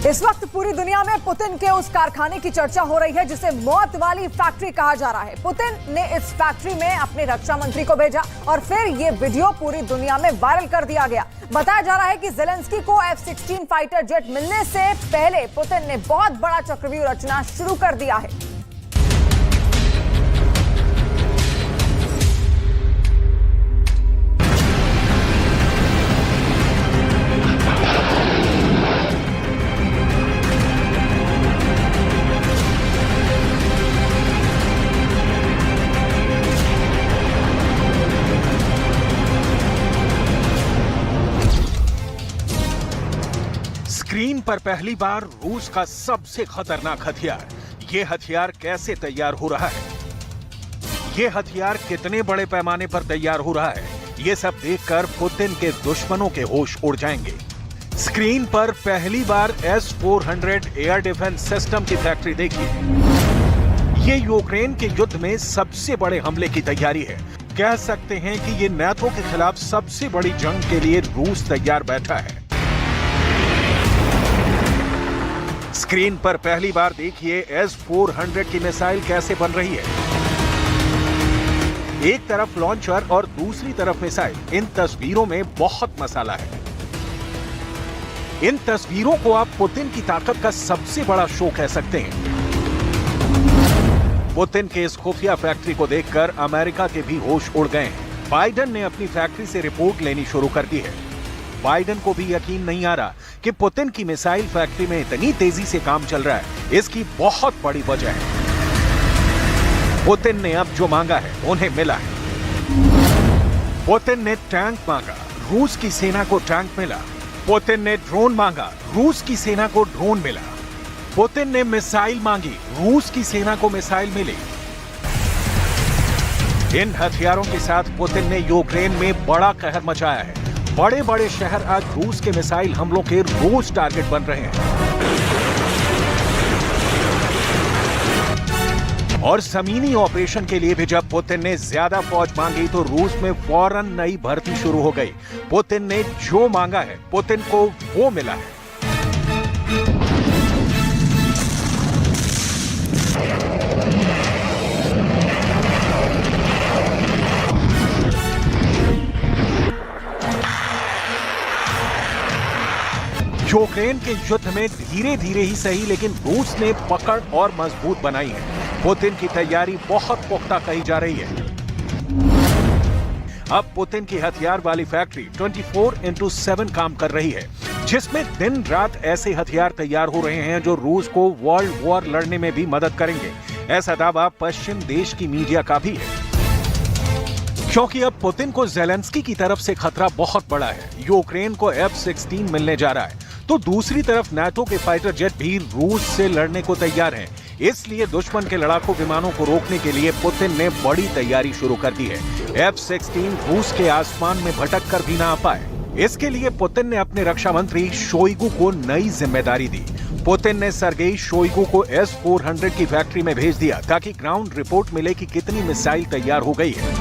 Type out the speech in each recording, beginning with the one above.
इस वक्त पूरी दुनिया में पुतिन के उस कारखाने की चर्चा हो रही है जिसे मौत वाली फैक्ट्री कहा जा रहा है। पुतिन ने इस फैक्ट्री में अपने रक्षा मंत्री को भेजा और फिर ये वीडियो पूरी दुनिया में वायरल कर दिया गया। बताया जा रहा है कि ज़ेलेंस्की को F-16 फाइटर जेट मिलने से पहले पुतिन ने बहुत बड़ा चक्रव्यूह रचना शुरू कर दिया है। स्क्रीन पर पहली बार रूस का सबसे खतरनाक हथियार। ये हथियार कैसे तैयार हो रहा है, ये हथियार कितने बड़े पैमाने पर तैयार हो रहा है, ये सब देखकर पुतिन के दुश्मनों के होश उड़ जाएंगे। स्क्रीन पर पहली बार S-400 एयर डिफेंस सिस्टम की फैक्ट्री देखिए। ये यूक्रेन के युद्ध में सबसे बड़े हमले की तैयारी है। कह सकते हैं कि ये नाटो के खिलाफ सबसे बड़ी जंग के लिए रूस तैयार बैठा है। स्क्रीन पर पहली बार देखिए S-400 की मिसाइल कैसे बन रही है। एक तरफ लॉन्चर और दूसरी तरफ मिसाइल। इन तस्वीरों में बहुत मसाला है। इन तस्वीरों को आप पुतिन की ताकत का सबसे बड़ा शो कह सकते हैं। पुतिन के इस खुफिया फैक्ट्री को देखकर अमेरिका के भी होश उड़ गए हैं। बाइडेन ने अपनी फैक्ट्री से रिपोर्ट लेनी शुरू कर दी है। बाइडेन को भी यकीन नहीं आ रहा कि पुतिन की मिसाइल फैक्ट्री में इतनी तेजी से काम चल रहा है। इसकी बहुत बड़ी वजह है पुतिन ने अब जो मांगा है उन्हें मिला है। पुतिन ने टैंक मांगा, रूस की सेना को टैंक मिला। पुतिन ने ड्रोन मांगा, रूस की सेना को ड्रोन मिला। पुतिन ने मिसाइल मांगी, रूस की सेना को मिसाइल मिली। इन हथियारों के साथ पुतिन ने यूक्रेन में बड़ा कहर मचाया है। बड़े बड़े शहर आज रूस के मिसाइल हमलों के रोज टारगेट बन रहे हैं। और जमीनी ऑपरेशन के लिए भी जब पुतिन ने ज्यादा फौज मांगी तो रूस में फौरन नई भर्ती शुरू हो गई। पुतिन ने जो मांगा है पुतिन को वो मिला है। यूक्रेन के युद्ध में धीरे धीरे ही सही लेकिन रूस ने पकड़ और मजबूत बनाई है। पुतिन की तैयारी बहुत पुख्ता कही जा रही है। अब पुतिन की हथियार वाली फैक्ट्री 24/7 काम कर रही है, जिसमें दिन रात ऐसे हथियार तैयार हो रहे हैं जो रूस को वर्ल्ड वॉर लड़ने में भी मदद करेंगे। ऐसा दावा पश्चिम देश की मीडिया का भी है, क्योंकि अब पुतिन को ज़ेलेंस्की की तरफ से खतरा बहुत बड़ा है। यूक्रेन को F-16 मिलने जा रहा है तो दूसरी तरफ नाटो के फाइटर जेट भी रूस से लड़ने को तैयार हैं। इसलिए दुश्मन के लड़ाकू विमानों को रोकने के लिए पुतिन ने बड़ी तैयारी शुरू कर दी है। F-16 रूस के आसमान में भटक कर भी ना आ पाए, इसके लिए पुतिन ने अपने रक्षा मंत्री शोइगु को नई जिम्मेदारी दी। पुतिन ने सर्गेई शोइगु को S-400 की फैक्ट्री में भेज दिया ताकि ग्राउंड रिपोर्ट मिले कि कितनी मिसाइल तैयार हो गई है।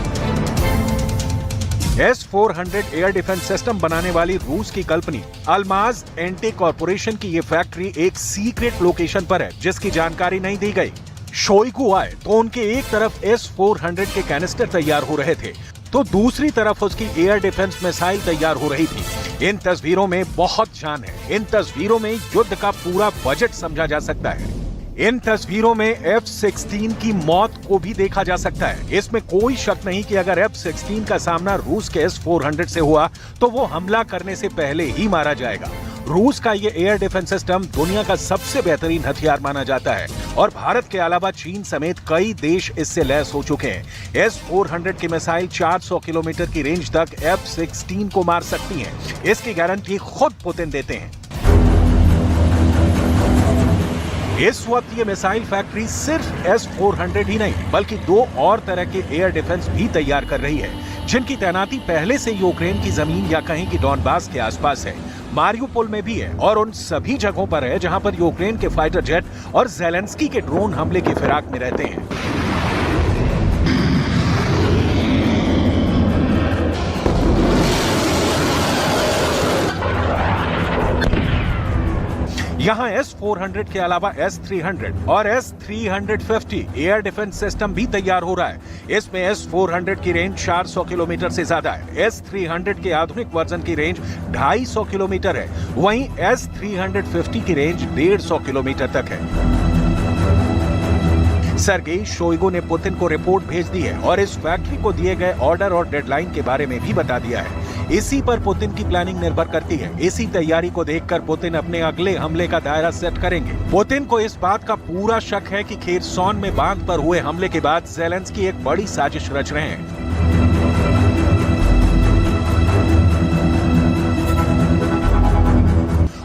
S-400 एयर डिफेंस सिस्टम बनाने वाली रूस की कंपनी अल्माज एंटी कॉर्पोरेशन की ये फैक्ट्री एक सीक्रेट लोकेशन पर है जिसकी जानकारी नहीं दी गई। शोइगु आए तो उनके एक तरफ S-400 के कैनिस्टर तैयार हो रहे थे तो दूसरी तरफ उसकी एयर डिफेंस मिसाइल तैयार हो रही थी। इन तस्वीरों में बहुत जान है। इन तस्वीरों में युद्ध का पूरा बजट समझा जा सकता है। इन तस्वीरों में F-16 की मौत को भी देखा जा सकता है। इसमें कोई शक नहीं कि अगर F-16 का सामना रूस के S-400 से हुआ तो वो हमला करने से पहले ही मारा जाएगा। रूस का ये एयर डिफेंस सिस्टम दुनिया का सबसे बेहतरीन हथियार माना जाता है और भारत के अलावा चीन समेत कई देश इससे लैस हो चुके हैं। S-400 की मिसाइल 400 किलोमीटर की रेंज तक F-16 को मार सकती है। इसकी गारंटी खुद पुतिन देते हैं। इस वक्त ये मिसाइल फैक्ट्री सिर्फ S-400 ही नहीं बल्कि 2 और तरह के एयर डिफेंस भी तैयार कर रही है, जिनकी तैनाती पहले से यूक्रेन की जमीन या कहीं की डॉनबास के आसपास है। मारियुपोल में भी है और उन सभी जगहों पर है जहां पर यूक्रेन के फाइटर जेट और ज़ेलेंस्की के ड्रोन हमले की फिराक में रहते हैं। यहाँ S-400 के अलावा S-300 और S-350 एयर डिफेंस सिस्टम भी तैयार हो रहा है। इसमें S-400 की रेंज 400 किलोमीटर से ज्यादा है। S-300 के आधुनिक वर्जन की रेंज 250 किलोमीटर है। वहीं S-350 की रेंज 150 किलोमीटर तक है। सर्गेई शोइगु ने पुतिन को रिपोर्ट भेज दी है और इस फैक्ट्री को दिए गए ऑर्डर और डेडलाइन के बारे में भी बता दिया है। इसी पर पुतिन की प्लानिंग निर्भर करती है। इसी तैयारी को देखकर पुतिन अपने अगले हमले का दायरा सेट करेंगे। पुतिन को इस बात का पूरा शक है कि खेरसॉन में बांध पर हुए हमले के बाद ज़ेलेंस्की एक बड़ी साजिश रच रहे हैं।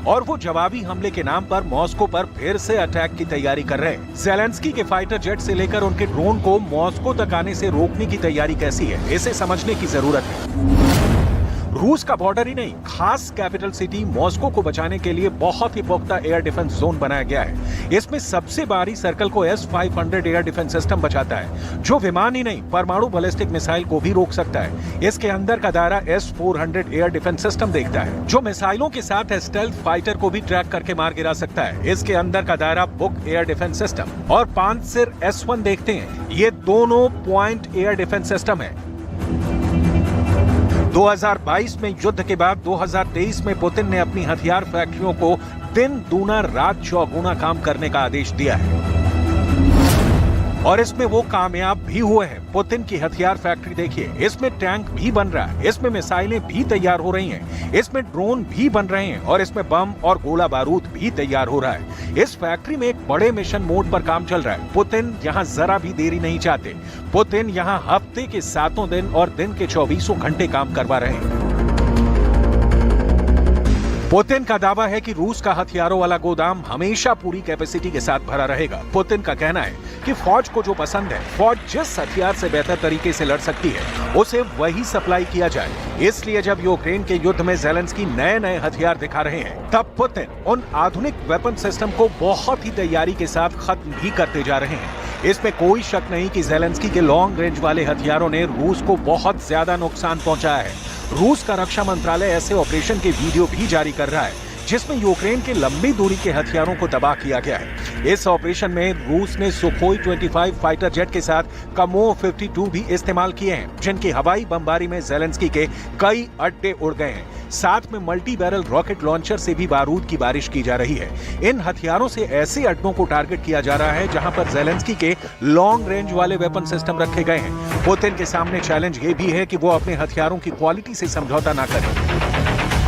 और वो जवाबी हमले के नाम पर मॉस्को पर फिर से अटैक की तैयारी कर रहे हैं। ज़ेलेंस्की के फाइटर जेट से लेकर उनके ड्रोन को मॉस्को तक आने से रोकने की तैयारी कैसी है, इसे समझने की जरूरत है। रूस का बॉर्डर ही नहीं, खास कैपिटल सिटी मॉस्को को बचाने के लिए बहुत ही पुख्ता एयर डिफेंस जोन बनाया गया है। इसमें सबसे बाहरी सर्कल को S-500 एयर डिफेंस सिस्टम बचाता है, जो विमान ही नहीं परमाणु बैलिस्टिक मिसाइल को भी रोक सकता है। इसके अंदर का दायरा S-400 एयर डिफेंस सिस्टम देखता है, जो मिसाइलों के साथ स्टेल्थ फाइटर को भी ट्रैक करके मार गिरा सकता है। इसके अंदर का दायरा बुक एयर डिफेंस सिस्टम और पांचसिर S-1 देखते हैं। ये दोनों पॉइंट एयर डिफेंस सिस्टम है। 2022 में युद्ध के बाद 2023 में पुतिन ने अपनी हथियार फैक्ट्रियों को दिन दूना रात चौगुना काम करने का आदेश दिया है और इसमें वो कामयाब भी हुए हैं। पुतिन की हथियार फैक्ट्री देखिए, इसमें टैंक भी बन रहा है, इसमें मिसाइलें भी तैयार हो रही हैं, इसमें ड्रोन भी बन रहे हैं और इसमें बम और गोला बारूद भी तैयार हो रहा है। इस फैक्ट्री में एक बड़े मिशन मोड पर काम चल रहा है। पुतिन यहाँ जरा भी देरी नहीं चाहते। पुतिन यहाँ हफ्ते के 7 दिन और दिन के 24 घंटे काम करवा रहे हैं। पुतिन का दावा है कि रूस का हथियारों वाला गोदाम हमेशा पूरी कैपेसिटी के साथ भरा रहेगा। पुतिन का कहना है कि फौज को जो पसंद है, फौज जिस हथियार से बेहतर तरीके से लड़ सकती है, उसे वही सप्लाई किया जाए। इसलिए जब यूक्रेन के युद्ध में ज़ेलेंस्की नए हथियार दिखा रहे हैं, तब पुतिन उन आधुनिक वेपन सिस्टम को बहुत ही तैयारी के साथ खत्म भी करते जा रहे हैं। इसमें कोई शक नहीं कि ज़ेलेंस्की के लॉन्ग रेंज वाले हथियारों ने रूस को बहुत ज्यादा नुकसान पहुंचाया है। रूस का रक्षा मंत्रालय ऐसे ऑपरेशन के वीडियो भी जारी कर रहा है जिसमें यूक्रेन के लंबी दूरी के हथियारों को तबाह किया गया है। इस ऑपरेशन में रूस ने सुखोई 25 फाइटर जेट के साथ कमोव 52 भी इस्तेमाल किए हैं, जिनकी हवाई बमबारी में ज़ेलेंस्की के कई अड्डे उड़ गए हैं। साथ में मल्टी बैरल रॉकेट लॉन्चर से भी बारूद की बारिश की जा रही है। इन हथियारों से ऐसे अड्डों को टारगेट किया जा रहा है जहां पर ज़ेलेंस्की के लॉन्ग रेंज वाले वेपन सिस्टम रखे गए हैं। पुतिन के सामने चैलेंज ये भी है कि वो अपने हथियारों की क्वालिटी से समझौता ना करें।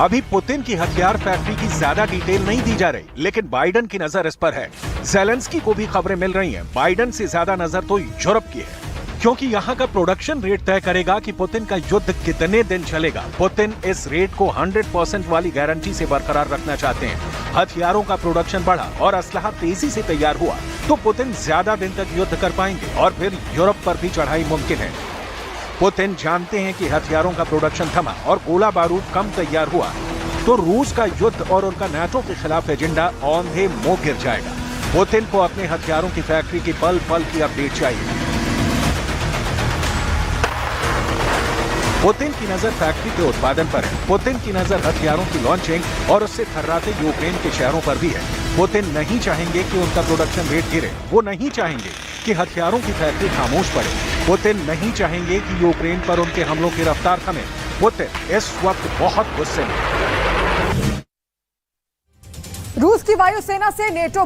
अभी पुतिन की हथियार फैक्ट्री की ज्यादा डिटेल नहीं दी जा रही, लेकिन बाइडन की नजर इस पर है। ज़ेलेंस्की को भी खबरें मिल रही हैं। बाइडन से ज्यादा नजर तो यूरोप की है, क्योंकि यहाँ का प्रोडक्शन रेट तय करेगा कि पुतिन का युद्ध कितने दिन चलेगा। पुतिन इस रेट को 100% वाली गारंटी से बरकरार रखना चाहते हैं। हथियारों का प्रोडक्शन बढ़ा और असलहा तेजी से तैयार हुआ तो पुतिन ज्यादा दिन तक युद्ध कर पाएंगे और फिर यूरोप पर भी चढ़ाई मुमकिन है। पुतिन जानते हैं कि हथियारों का प्रोडक्शन थमा और गोला बारूद कम तैयार हुआ तो रूस का युद्ध और उनका नाटो के खिलाफ एजेंडा औंधे मुंह गिर जाएगा। पुतिन को अपने हथियारों की फैक्ट्री की पल पल की अपडेट चाहिए। पुतिन की नजर फैक्ट्री के उत्पादन पर है। पुतिन की नजर हथियारों की लॉन्चिंग और उससे थर्राते यूक्रेन के शहरों पर भी है। पुतिन नहीं चाहेंगे कि उनका प्रोडक्शन रेट गिरे। वो नहीं चाहेंगे कि हथियारों की फैक्ट्री खामोश पड़े। पुतिन नहीं चाहेंगे कि यूक्रेन पर उनके हमलों की रफ्तार थमे। पुतिन इस वक्त बहुत गुस्से में। रूस की वायुसेना से नेटो